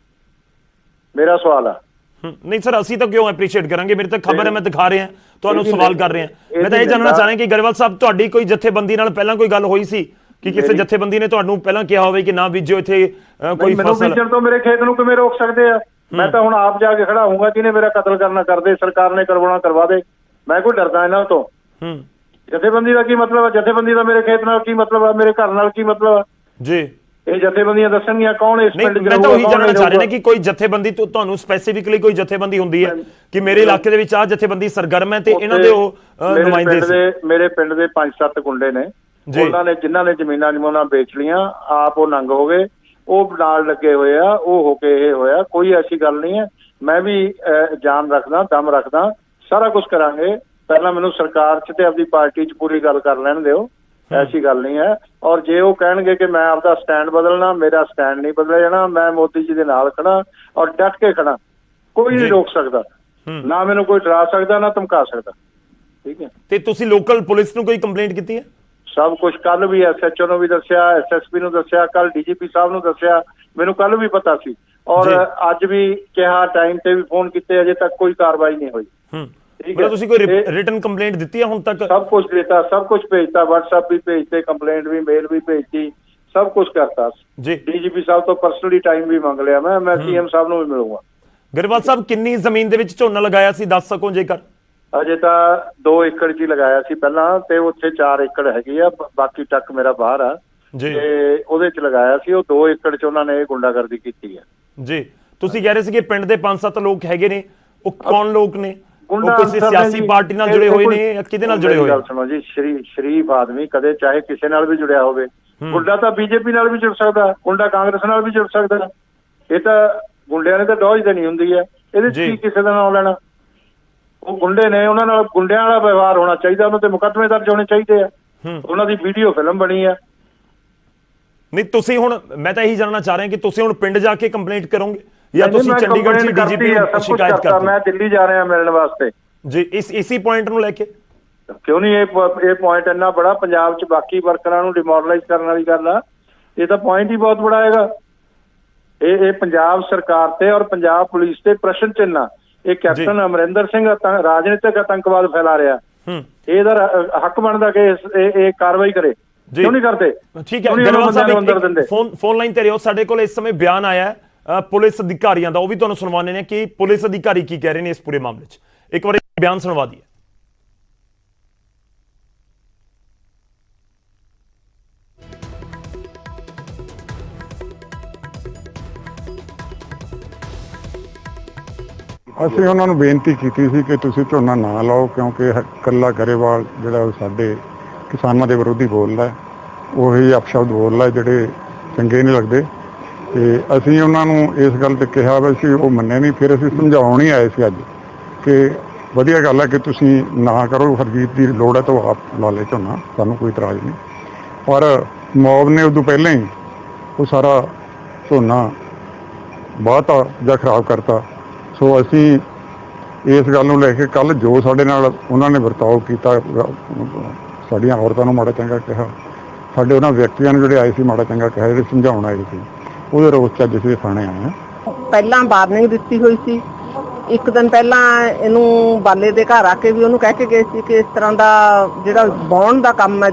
ਮੇਰਾ ਸਵਾਲ ਆ। ਨਹੀਂ ਸਰ, ਅਸੀਂ ਤਾਂ ਕਿਉਂ ਐਪਰੀਸ਼ੀਏਟ ਕਰਾਂਗੇ? ਮੇਰੇ ਤਾਂ ਖਬਰ ਹੈ, ਮੈਂ ਦਿਖਾ ਰਿਹਾ ਤੁਹਾਨੂੰ, ਸਵਾਲ ਕਰ ਰਿਹਾ। ਮੈਂ ਤਾਂ ਇਹ ਜਾਣਨਾ ਚਾਹ ਰਿਹਾ ਕਿ ਗਰੇਵਾਲ ਸਾਹਿਬ, ਤੁਹਾਡੀ ਕੋਈ ਜਥੇਬੰਦੀ ਨਾਲ ਪਹਿਲਾਂ ਕੋਈ ਗੱਲ ਹੋਈ ਸੀ ਕਿ ਕਿਸੇ ਜਥੇਬੰਦੀ ਨੇ ਤੁਹਾਨੂੰ ਪਹਿਲਾਂ ਕਿਹਾ ਹੋਵੇ ਕਿ ਨਾ ਬੀਜੋ ਇੱਥੇ ਕੋਈ ਮੈਨੂੰ ਫਸਲ? ਬੀਜਣ ਤੋਂ ਮੇਰੇ ਖੇਤ ਨੂੰ ਕਿਵੇਂ ਰੋਕ ਸਕਦੇ ਆ? ਮੈਂ ਤਾਂ ਹੁਣ ਆਪ ਜਾ ਕੇ ਖੜਾ ਹੋਊਂਗਾ, ਜਿਹਨੇ ਮੇਰਾ ਕਤਲ ਕਰਨਾ ਕਰਦੇ, ਸਰਕਾਰ ਨੇ ਕਰਵਾਉਣਾ ਕਰਵਾ ਦੇ, ਮੈਂ ਕੋਈ ਡਰਦਾ ਇਹਨਾਂ ਤੋਂ? ਜਥੇਬੰਦੀ ਦਾ ਕੀ ਮਤਲਬ ਹੈ? ਜਥੇਬੰਦੀ ਦਾ ਮੇਰੇ ਖੇਤ ਨਾਲ ਕੀ ਮਤਲਬ ਹੈ? ਮੇਰੇ ਘਰ ਨਾਲ ਕੀ ਮਤਲਬ ਹੈ? ਜੀ, ਇਹ ਜਥੇਬੰਦੀਆਂ ਦੱਸਣਗੀਆਂ ਕੌਣ ਇਸ ਪਿੰਡ 'ਚ ਮੈਂ ਤਾਂ ਉਹੀ ਜਾਣਨਾ ਚਾਹ ਰਿਹਾ ਕਿ ਕੋਈ ਜਥੇਬੰਦੀ ਤੁਹਾਨੂੰ ਸਪੈਸੀਫਿਕਲੀ ਕੋਈ ਜਥੇਬੰਦੀ ਹੁੰਦੀ ਹੈ ਕਿ ਮੇਰੇ ਇਲਾਕੇ ਦੇ ਵਿੱਚ ਆਹ ਜਥੇਬੰਦੀ ਸਰਗਰਮ ਹੈ ਤੇ ਇਹਨਾਂ ਦੇ ਉਹ ਨੁਮਾਇੰਦੇ ਸੀ? ਮੇਰੇ ਪਿੰਡ ਦੇ 5-7 ਗੁੰਡੇ ਨੇ, ਉਹਨਾਂ ਨੇ ਜਿਨ੍ਹਾਂ ਨੇ ਜ਼ਮੀਨਾਂ ਜਮੂਨਾਂ ਵੇਚ ਲੀਆਂ, ਆਪ ਉਹ ਨੰਗ ਹੋ ਗਏ, ਉਹ ਨਾਲ ਲੱਗੇ ਹੋਏ ਆ, ਉਹ ਹੋ ਕੇ ਇਹ ਹੋਇਆ। ਕੋਈ ਐਸੀ ਗੱਲ ਨਹੀਂ ਹੈ। ਮੈਂ ਵੀ ਜਾਨ ਰੱਖਦਾ, ਦਮ ਰੱਖਦਾ, ਸਾਰਾ ਕੁਝ ਕਰਾਂਗੇ। ਪਹਿਲਾਂ ਮੈਨੂੰ ਸਰਕਾਰ 'ਚ ਤੇ ਆਪਣੀ ਪਾਰਟੀ 'ਚ ਪੂਰੀ ਗੱਲ ਕਰ ਲੈਣ ਦਿਓ, ਐਸੀ ਗੱਲ ਨਹੀਂ ਹੈ। ਔਰ ਜੇ ਉਹ ਕਹਿਣਗੇ ਕਿ ਮੈਂ ਆਪਦਾ ਸਟੈਂਡ ਬਦਲਣਾ, ਮੇਰਾ ਸਟੈਂਡ ਨਹੀਂ ਬਦਲਿਆ ਜਾਣਾ। ਮੈਂ ਮੋਦੀ ਜੀ ਦੇ ਨਾਲ ਖੜਾ ਔਰ ਡਟ ਕੇ ਖੜਾ, ਕੋਈ ਨਹੀਂ ਰੋਕ ਸਕਦਾ, ਨਾ ਮੈਨੂੰ ਕੋਈ ਡਰਾ ਸਕਦਾ, ਨਾ ਧਮਕਾ ਸਕਦਾ। ਠੀਕ ਹੈ। ਤੇ ਤੁਸੀਂ ਲੋਕਲ ਪੁਲਿਸ ਨੂੰ ਕੋਈ ਕੰਪਲੇਂਟ ਕੀਤੀ ਹੈ? ਸਭ ਕੁਝ ਕੱਲ ਵੀ SHO ਨੂੰ ਵੀ ਦੱਸਿਆ, SSP ਨੂੰ ਦੱਸਿਆ, ਕੱਲ DGP ਸਾਹਿਬ ਨੂੰ ਦੱਸਿਆ, ਮੈਨੂੰ ਕੱਲ ਵੀ ਪਤਾ ਸੀ ਔਰ ਅੱਜ ਵੀ ਕਿਹਾ, ਟਾਈਮ ਤੇ ਵੀ ਫੋਨ ਕੀਤੇ, ਅਜੇ ਤੱਕ ਕੋਈ ਕਾਰਵਾਈ ਨਹੀਂ ਹੋਈ। ਤੁਸੀਂ ਕੋਈ ਰਿਟਨ ਕੰਪਲੇਂਟ ਦਿੱਤੀ ਹੈ ਹੁਣ ਤੱਕ? ਸਭ ਕੁਝ ਦਿੱਤਾ, ਸਭ ਕੁਝ ਭੇਜਤਾ, WhatsApp ਵੀ ਭੇਜਤੇ, ਕੰਪਲੇਂਟ ਵੀ, ਮੇਲ ਵੀ ਭੇਜਤੀ, ਸਭ ਕੁਝ ਕਰਤਾ ਜੀ। DGP ਸਾਹਿਬ ਤੋਂ ਪਰਸਨਲੀ ਟਾਈਮ ਵੀ ਮੰਗ ਲਿਆ ਮੈਂ CM ਸਾਹਿਬ ਨੂੰ ਵੀ ਮਿਲੂੰਗਾ। ਗਰੇਵਾਲ ਸਾਹਿਬ, ਕਿੰਨੀ ਜ਼ਮੀਨ ਦੇ ਵਿੱਚ ਝੋਨਾ ਲਗਾਇਆ ਸੀ, ਦੱਸ ਸਕੋ ਜੇਕਰ? ਅਜੇ ਤਾਂ 2 ਏਕੜ 'ਚ ਹੀ ਲਗਾਇਆ ਸੀ ਪਹਿਲਾਂ, ਤੇ ਉੱਥੇ 4 ਏਕੜ ਹੈਗੀ ਆ, ਬਾਕੀ ਟੱਕ ਮੇਰਾ ਬਾਹਰ ਆ ਤੇ ਉਹਦੇ 'ਚ ਲਗਾਇਆ ਸੀ। ਉਹ 2 ਏਕੜ 'ਚ ਉਹਨਾਂ ਨੇ ਇਹ ਗੁੰਡਾਗਰਦੀ ਕੀਤੀ ਹੈ ਜੀ। ਤੁਸੀਂ ਕਹਿ ਰਹੇ ਸੀ ਕਿ ਪਿੰਡ ਦੇ 5-7 ਲੋਕ ਹੈਗੇ ਨੇ, ਉਹ ਕੌਣ ਲੋਕ ਨੇ? ਉਹ ਕਿਸੇ ਸਿਆਸੀ ਪਾਰਟੀ ਨਾਲ ਜੁੜੇ ਹੋਏ ਨੇ ਜਾਂ ਕਿਹਦੇ ਨਾਲ ਜੁੜੇ ਹੋਏ? ਗੱਲ ਸੁਣੋ ਜੀ, ਸ਼ਰੀਫ ਆਦਮੀ ਕਦੇ ਚਾਹੇ ਕਿਸੇ ਨਾਲ ਵੀ ਜੁੜਿਆ ਹੋਵੇ। ਗੁੰਡਾ ਤਾਂ BJP ਨਾਲ ਵੀ ਜੁੜ ਸਕਦਾ, ਗੁੰਡਾ ਕਾਂਗਰਸ ਨਾਲ ਵੀ ਜੁੜ ਸਕਦਾ। ਇਹ ਤਾਂ ਗੁੰਡਿਆਂ ਨੇ ਤਾਂ ਡੋਜ ਦੇਣੀ ਹੁੰਦੀ ਹੈ, ਇਹਦੇ 'ਚ ਕੀ ਕਿਸੇ ਦਾ ਨਾਮ ਲੈਣਾ? ਉਹ ਗੁੰਡੇ ਨੇ, ਉਹਨਾਂ ਨਾਲ ਗੁੰਡਿਆਂ ਵਾਲਾ ਵਿਵਹਾਰ ਹੋਣਾ ਚਾਹੀਦਾ, ਉਹਨਾਂ ਤੇ ਮੁਕੱਦਮੇ ਦਰਜ ਹੋਣੇ ਚਾਹੀਦੇ ਆ, ਉਹਨਾਂ ਦੀ ਵੀਡੀਓ ਫਿਲਮ ਬਣੀ ਆ। ਨਹੀਂ, ਤੁਸੀਂ ਹੁਣ, ਮੈਂ ਤਾਂ ਇਹੀ ਜਾਣਨਾ ਚਾਹ ਰਿਹਾ ਕਿ ਤੁਸੀਂ ਹੁਣ ਪਿੰਡ ਜਾ ਕੇ ਕੰਪਲੇਂਟ ਕਰੋਗੇ ਜਾਂ ਤੁਸੀਂ ਚੰਡੀਗੜ੍ਹ 'ਚ DGP ਨੂੰ ਸ਼ਿਕਾਇਤ ਕਰਤੀ? ਮੈਂ ਦਿੱਲੀ ਜਾ ਰਿਹਾ ਮਿਲਣ ਵਾਸਤੇ ਜੀ। ਇਸੀ ਪੁਆਇੰਟ ਨੂੰ ਲੈ ਕੇ ਕਿਉਂ ਨਹੀਂ? ਇਹ ਪੁਆਇੰਟ ਇੰਨਾ ਬੜਾ, ਪੰਜਾਬ 'ਚ ਬਾਕੀ ਵਰਕਰਾਂ ਨੂੰ ਡਿਮੋਰਲਾਈਜ਼ ਕਰਨ ਵਾਲੀ ਗੱਲ ਆ। ਇਹ ਤਾਂ ਪੁਆਇੰਟ ਹੀ ਬਹੁਤ ਬੜਾ ਹੈਗਾ। ਇਹ ਪੰਜਾਬ ਸਰਕਾਰ ਤੇ ਔਰ ਪੰਜਾਬ ਪੁਲਿਸ ਤੇ ਪ੍ਰਸ਼ਨ ਚਿੰਨ੍ਹ ਆ। ਇਹ ਕੈਪਟਨ ਅਮਰਿੰਦਰ ਸਿੰਘ ਰਾਜਨੀਤਿਕ ਆਤੰਕਵਾਦ ਫੈਲਾ ਰਿਹਾ, ਇਹਦਾ ਹੱਕ ਬਣਦਾ ਕਿ ਇਹ ਕਾਰਵਾਈ ਕਰੇ। ਕਿਉਂ ਨਹੀਂ ਕਰਦੇ? ਠੀਕ ਹੈ, ਗਰੇਵਾਲ ਸਾਹਿਬ ਫੋਨ ਲਾਈਨ ਤੇ ਰਹੋ। ਸਾਡੇ ਕੋਲ ਇਸ ਸਮੇਂ ਬਿਆਨ ਆਇਆ ਪੁਲਿਸ ਅਧਿਕਾਰੀਆਂ ਦਾ, ਉਹ ਵੀ ਤੁਹਾਨੂੰ ਸੁਣਵਾਉਂਦੇ ਨੇ ਕਿ ਪੁਲਿਸ ਅਧਿਕਾਰੀ ਕੀ ਕਹਿ ਰਹੇ ਨੇ ਇਸ ਪੂਰੇ ਮਾਮਲੇ 'ਚ। ਇੱਕ ਵਾਰ ਬਿਆਨ ਸੁਣਵਾ ਦਈਏ। ਅਸੀਂ ਉਹਨਾਂ ਨੂੰ ਬੇਨਤੀ ਕੀਤੀ ਸੀ ਕਿ ਤੁਸੀਂ ਝੋਨਾ ਨਾ ਲਾਓ, ਕਿਉਂਕਿ ਇਕੱਲਾ ਗਰੇਵਾਲ ਜਿਹੜਾ ਸਾਡੇ ਕਿਸਾਨਾਂ ਦੇ ਵਿਰੋਧੀ ਬੋਲਦਾ, ਉਹੀ ਅਪਸ਼ਬਦ ਬੋਲਦਾ ਜਿਹੜੇ ਚੰਗੇ ਨਹੀਂ ਲੱਗਦੇ। ਤੇ ਅਸੀਂ ਉਹਨਾਂ ਨੂੰ ਇਸ ਗੱਲ ਤੇ ਕਿਹਾ ਵੀ ਸੀ, ਉਹ ਮੰਨੇ ਨਹੀਂ। ਫਿਰ ਅਸੀਂ ਸਮਝਾਉਣ ਹੀ ਆਏ ਸੀ ਅੱਜ ਕਿ ਵਧੀਆ ਗੱਲ ਹੈ ਕਿ ਤੁਸੀਂ ਨਾ ਕਰੋ, ਹਰਜੀਤ ਦੀ ਲੋੜ ਹੈ ਤਾਂ ਉਹ ਆਪ ਲਾ ਲੈ ਝੋਨਾ, ਸਾਨੂੰ ਕੋਈ ਇਤਰਾਜ਼ ਨਹੀਂ। ਪਰ ਮੌਬ ਨੇ ਉਦੋਂ ਪਹਿਲਾਂ ਹੀ ਉਹ ਸਾਰਾ ਝੋਨਾ ਵਾਹਤਾ ਜਾਂ ਖਰਾਬ ਕਰਤਾ। ਸੋ ਅਸੀਂ ਇਸ ਗੱਲ ਨੂੰ ਲੈ ਕੇ ਕੱਲ੍ਹ ਜੋ ਸਾਡੇ ਨਾਲ ਉਹਨਾਂ ਨੇ ਵਰਤਾਓ ਕੀਤਾ, ਸਾਡੀਆਂ ਔਰਤਾਂ ਨੂੰ ਮਾੜਾ ਚੰਗਾ ਕਿਹਾ, ਸਾਡੇ ਉਹਨਾਂ ਵਿਅਕਤੀਆਂ ਨੂੰ ਜਿਹੜੇ ਆਏ ਸੀ ਮਾੜਾ ਚੰਗਾ ਕਿਹਾ, ਜਿਹੜੇ ਸਮਝਾਉਣ ਆਏ ਸੀ, ਉਹਦੇ ਰੋਸ 'ਚ ਅੱਜ ਅਸੀਂ ਥਾਣੇ ਆਏ ਹਾਂ। ਪਹਿਲਾਂ ਵਾਰਨਿੰਗ ਦਿੱਤੀ ਹੋਈ ਸੀ, ਇੱਕ ਦਿਨ ਪਹਿਲਾਂ ਇਹਨੂੰ ਬਾਲੇ ਦੇ ਘਰ ਆ ਕੇ ਵੀ ਉਹਨੂੰ ਕਹਿ ਕੇ ਗਏ ਸੀ ਕਿ ਇਸ ਤਰ੍ਹਾਂ ਦਾ ਜਿਹੜਾ ਵਾਹੁਣ ਦਾ ਕੰਮ ਹੈ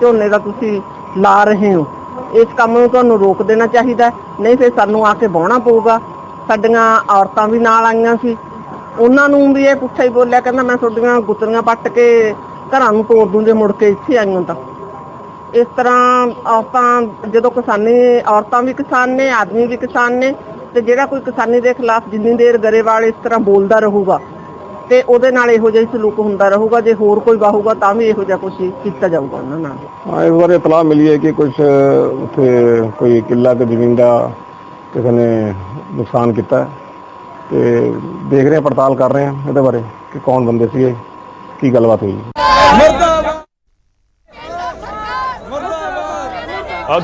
ਝੋਨੇ ਦਾ ਤੁਸੀਂ ਲਾ ਰਹੇ ਹੋ, ਇਸ ਕੰਮ ਨੂੰ ਤੁਹਾਨੂੰ ਰੋਕ ਦੇਣਾ ਚਾਹੀਦਾ, ਨਹੀਂ ਫਿਰ ਸਾਨੂੰ ਆ ਕੇ ਵਾਹੁਣਾ ਪਊਗਾ। ਸਾਡੀਆਂ ਔਰਤਾਂ ਵੀ ਨਾਲ ਆਈਆਂ ਸੀ ਉਹਨਾਂ ਨੂੰ ਵੀ ਇਹ ਪੁੱਛਾ ਹੀ ਬੋਲਿਆ, ਕਹਿੰਦਾ ਮੈਂ ਤੁਹਾਡੀਆਂ ਗੁੱਤਰੀਆਂ ਪੱਟ ਕੇ ਘਰਾਂ ਨੂੰ ਤੋੜ ਦੂੰ ਜੇ ਮੁੜ ਕੇ ਇੱਥੇ ਆਈਆਂ ਤਾਂ। ਇਸ ਤਰ੍ਹਾਂ ਔਰਤਾਂ, ਜਦੋਂ ਕਿਸਾਨੀ ਔਰਤਾਂ ਵੀ ਕਿਸਾਨ ਨੇ, ਆਦਮੀ ਵੀ ਕਿਸਾਨ ਨੇ, ਤੇ ਜਿਹੜਾ ਕੋਈ ਕਿਸਾਨੀ ਦੇ ਖਿਲਾਫ ਜਿੰਨੀ ਦੇਰ ਗਰੇਵਾਲ ਇਸ ਤਰ੍ਹਾਂ ਬੋਲਦਾ ਰਹੂਗਾ ਤੇ ਉਹਦੇ ਨਾਲ ਇਹੋ ਜਿਹਾ ਸਲੂਕ ਹੁੰਦਾ ਰਹੂਗਾ। ਜੇ ਹੋਰ ਕੋਈ ਬਾਹੂਗਾ ਤਾਂ ਵੀ ਇਹੋ ਜਿਹਾ ਕੁਝ ਕੀਤਾ ਜਾਊਗਾ ਉਹਨਾਂ ਨਾਲ। ਹਾਂ, ਇਸ ਬਾਰੇ ਇਤਲਾਹ ਮਿਲੀ ਹੈ ਕਿ ਕੁਝ ਉੱਥੇ ਕੋਈ ਕਿੱਲਾ ਤੇ ਜ਼ਮੀਨ ਦਾ ਕਿਸੇ ਨੇ ਨੁਕਸਾਨ ਕੀਤਾ ਹੈ ਤੇ ਦੇਖ ਰਹੇ ਹਾਂ, ਪੜਤਾਲ ਕਰ ਰਹੇ ਹਾਂ ਇਹਦੇ ਬਾਰੇ ਕਿ ਕੌਣ ਬੰਦੇ ਸੀਗੇ, ਕੀ ਗੱਲਬਾਤ ਹੋਈ।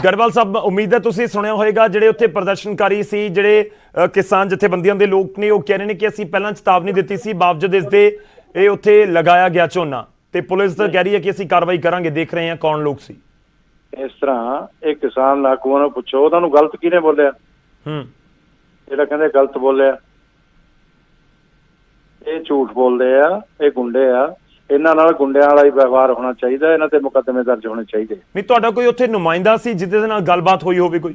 ਗਰੇਵਾਲ ਸਾਹਿਬ, ਉਮੀਦ ਹੈ ਤੁਸੀਂ ਸੁਣਿਆ ਹੋਵੇਗਾ ਜਿਹੜੇ ਉੱਥੇ ਪ੍ਰਦਰਸ਼ਨਕਾਰੀ ਸੀ, ਜਿਹੜੇ ਕਿਸਾਨ ਜਥੇਬੰਦੀਆਂ ਦੇ ਲੋਕ ਨੇ, ਉਹ ਕਹਿ ਰਹੇ ਨੇ ਕਿ ਅਸੀਂ ਪਹਿਲਾਂ ਚੇਤਾਵਨੀ ਦਿੱਤੀ ਸੀ, ਬਾਵਜੂਦ ਇਸ ਦੇ ਇਹ ਉੱਥੇ ਲਗਾਇਆ ਗਿਆ ਝੋਨਾ, ਤੇ ਪੁਲਿਸ ਕਹਿ ਰਹੀ ਹੈ ਕਿ ਅਸੀਂ ਕਾਰਵਾਈ ਕਰਾਂਗੇ। ਦੇਖ ਰਹੇ ਹਾਂ ਕੌਣ ਲੋਕ ਸੀ। ਇਸ ਤਰ੍ਹਾਂ ਇਹ ਕਿਸਾਨ ਆਗੂਆਂ ਨੂੰ ਪੁੱਛੋ, ਉਹਨਾਂ ਨੂੰ ਗਲਤ ਕਿਹਨੇ ਬੋਲਿਆ? ਜਿਹੜਾ ਕਹਿੰਦੇ ਗਲਤ ਬੋਲਿਆ, ਇਹ ਝੂਠ ਬੋਲਦੇ ਆ, ਇਹ ਗੁੰਡੇ ਆ। ਇਹਨਾਂ ਨਾਲ ਗੁੰਡਿਆਂ ਵਾਲਾ ਹੀ ਵਿਵਹਾਰ ਹੋਣਾ ਚਾਹੀਦਾ, ਇਹਨਾਂ ਤੇ ਮੁਕੱਦਮੇ ਦਰਜ ਹੋਣੇ ਚਾਹੀਦੇ। ਨਹੀਂ, ਤੁਹਾਡਾ ਕੋਈ ਉੱਥੇ ਨੁਮਾਇੰਦਾ ਸੀ ਜਿਹਦੇ ਨਾਲ ਗੱਲਬਾਤ ਹੋਈ ਹੋਵੇ? ਕੋਈ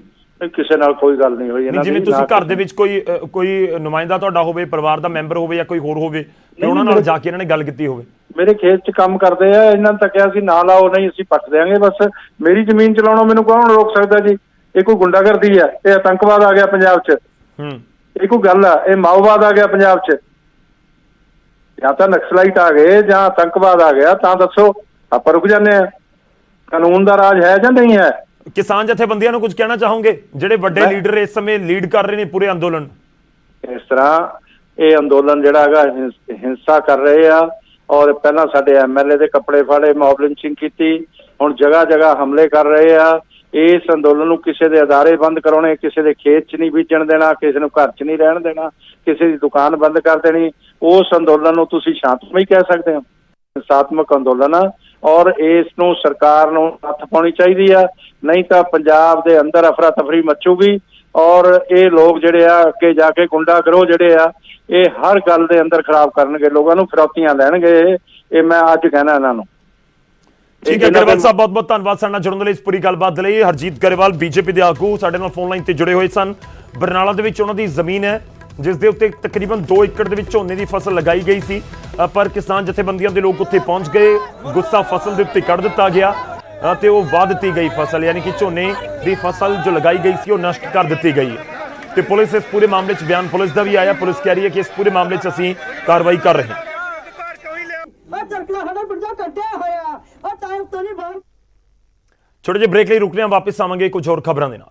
ਕਿਸੇ ਨਾਲ ਕੋਈ ਗੱਲ ਨਹੀਂ ਹੋਈ ਇਹਨਾਂ ਦੀ। ਜਿਵੇਂ ਤੁਸੀਂ ਘਰ ਦੇ ਵਿੱਚ ਕੋਈ ਨੁਮਾਇੰਦਾ ਤੁਹਾਡਾ ਹੋਵੇ, ਪਰਿਵਾਰ ਦਾ ਮੈਂਬਰ ਹੋਵੇ ਜਾਂ ਕੋਈ ਹੋਰ ਹੋਵੇ, ਤੇ ਉਹਨਾਂ ਨਾਲ ਜਾ ਕੇ ਇਹਨਾਂ ਨੇ ਗੱਲ ਕੀਤੀ ਹੋਵੇ? ਮੇਰੇ ਖੇਤ 'ਚ ਕੰਮ ਕਰਦੇ ਆ, ਇਹਨਾਂ ਨੇ ਤਾਂ ਕਿਹਾ ਸੀ ਨਾ ਲਾਓ, ਨਹੀਂ ਅਸੀਂ ਪੱਟ ਦਿਆਂਗੇ। ਬਸ ਮੇਰੀ ਜ਼ਮੀਨ ਚਲਾਉਣੋਂ ਮੈਨੂੰ ਕੌਣ ਰੋਕ ਸਕਦਾ ਜੀ? ਇਹ ਕੋਈ ਗੁੰਡਾਗਰਦੀ ਆ? ਇਹ ਆਤੰਕਵਾਦ ਆ ਗਿਆ ਪੰਜਾਬ 'ਚ? ਇਹ ਕੋਈ ਗੱਲ ਆ? ਇਹ ਮਾਓਵਾਦ ਆ ਗਿਆ ਪੰਜਾਬ 'ਚ? ਜਾਂ ਤਾਂ ਨਕਸਲਾਈਟ ਆ ਗਏ ਜਾਂ ਆਤੰਕਵਾਦ ਆ ਗਿਆ, ਤਾਂ ਦੱਸੋ, ਆਪਾਂ ਰੁਕ ਜਾਂਦੇ ਆ। ਕਾਨੂੰਨ ਦਾ ਰਾਜ ਹੈ ਜਾਂ ਨਹੀਂ ਹੈ? ਕਿਸਾਨ ਜਥੇਬੰਦੀਆਂ ਨੂੰ ਕੁਝ ਕਹਿਣਾ ਚਾਹੋਗੇ, ਜਿਹੜੇ ਵੱਡੇ ਲੀਡਰ ਇਸ ਸਮੇਂ ਲੀਡ ਕਰ ਰਹੇ ਨੇ ਪੂਰੇ ਅੰਦੋਲਨ? ਇਸ ਤਰ੍ਹਾਂ ਇਹ ਅੰਦੋਲਨ ਜਿਹੜਾ ਹੈਗਾ ਹਿੰਸਾ ਕਰ ਰਹੇ ਆ, ਔਰ ਪਹਿਲਾਂ ਸਾਡੇ MLA ਦੇ ਕੱਪੜੇ ਫਾੜੇ, ਮੌਬ ਲਿੰਚਿੰਗ ਕੀਤੀ, ਹੁਣ ਜਗ੍ਹਾ ਜਗ੍ਹਾ ਹਮਲੇ ਕਰ ਰਹੇ ਆ। ਇਸ ਅੰਦੋਲਨ ਨੂੰ ਕਿਸੇ ਦੇ ਅਦਾਰੇ ਬੰਦ ਕਰਾਉਣੇ, ਕਿਸੇ ਦੇ ਖੇਤ 'ਚ ਨਹੀਂ ਬੀਜਣ ਦੇਣਾ, ਕਿਸੇ ਨੂੰ ਘਰ 'ਚ ਨਹੀਂ ਰਹਿਣ ਦੇਣਾ, ਕਿਸੇ ਦੀ ਦੁਕਾਨ ਬੰਦ ਕਰ ਦੇਣੀ। ਉਸ ਅੰਦੋਲਨ ਨੂੰ ਤੁਸੀਂ ਸ਼ਾਂਤਮਈ ਕਹਿ ਸਕਦੇ ਹੋ? ਹਿੰਸਾਤਮਕ ਅੰਦੋਲਨ ਆ, ਔਰ ਇਸ ਨੂੰ ਸਰਕਾਰ ਨੂੰ ਹੱਥ ਪਾਉਣੀ ਚਾਹੀਦੀ ਆ, ਨਹੀਂ ਤਾਂ ਪੰਜਾਬ ਦੇ ਅੰਦਰ ਅਫਰਾ ਤਫਰੀ ਮਚੂਗੀ। ਔਰ ਇਹ ਲੋਕ ਜਿਹੜੇ ਆ ਅੱਗੇ ਜਾ ਕੇ ਗੁੰਡਾ ਗਰੋਹ ਜਿਹੜੇ ਆ, ਇਹ ਹਰ ਗੱਲ ਦੇ ਅੰਦਰ ਖਰਾਬ ਕਰਨਗੇ, ਲੋਕਾਂ ਨੂੰ ਫਿਰੌਤੀਆਂ ਲੈਣਗੇ। ਇਹ ਮੈਂ ਅੱਜ ਕਹਿਣਾ ਇਹਨਾਂ ਨੂੰ। ਠੀਕ ਹੈ ਗਰੇਵਾਲ ਸਾਹਿਬ, ਬਹੁਤ ਬਹੁਤ ਧੰਨਵਾਦ ਸਾਡੇ ਨਾਲ ਜੁੜਨ ਦੇ ਲਈ, ਇਸ ਪੂਰੀ ਗੱਲਬਾਤ ਦੇ ਲਈ। ਹਰਜੀਤ ਗਰੇਵਾਲ BJP ਦੇ ਆਗੂ ਸਾਡੇ ਨਾਲ ਫੋਨ ਲਾਈਨ ਤੇ ਜੁੜੇ ਹੋਏ ਸਨ। ਬਰਨਾਲਾ ਦੇ ਵਿੱਚ ਉਹਨਾਂ ਦੀ ਜ਼ਮੀਨ ਹੈ ਜਿਸ ਦੇ ਉੱਤੇ ਤਕਰੀਬਨ 2 ਏਕੜ ਦੇ ਵਿੱਚ ਝੋਨੇ ਦੀ ਫਸਲ ਲਗਾਈ ਗਈ ਸੀ, ਪਰ ਕਿਸਾਨ ਜਥੇਬੰਦੀਆਂ ਦੇ ਲੋਕ ਉੱਥੇ ਪਹੁੰਚ ਗਏ, ਗੁੱਸਾ ਫਸਲ ਦੇ ਉੱਤੇ ਕੱਢ ਦਿੱਤਾ ਗਿਆ ਤੇ ਉਹ ਵਾਹ ਦਿੱਤੀ ਗਈ ਫਸਲ, ਯਾਨੀ ਕਿ ਝੋਨੇ ਦੀ ਫਸਲ ਜੋ ਲਗਾਈ ਗਈ ਸੀ ਉਹ ਨਸ਼ਟ ਕਰ ਦਿੱਤੀ ਗਈ ਹੈ। ਤੇ ਪੁਲਿਸ ਇਸ ਪੂਰੇ ਮਾਮਲੇ 'ਚ, ਬਿਆਨ ਪੁਲਿਸ ਦਾ ਵੀ ਆਇਆ, ਪੁਲਿਸ ਕਹਿ ਰਹੀ ਹੈ ਕਿ ਇਸ ਪੂਰੇ ਮਾਮਲੇ 'ਚ ਅਸੀਂ ਕਾਰਵਾਈ ਕਰ ਰਹੇ ਹਾਂ। ਛੋਟੇ ਜਿਹੇ ਬ੍ਰੇਕ ਲਈ ਰੁਕਦੇ ਹਾਂ, ਵਾਪਸ ਆਵਾਂਗੇ ਕੁਝ ਹੋਰ ਖਬਰਾਂ ਦੇ ਨਾਲ।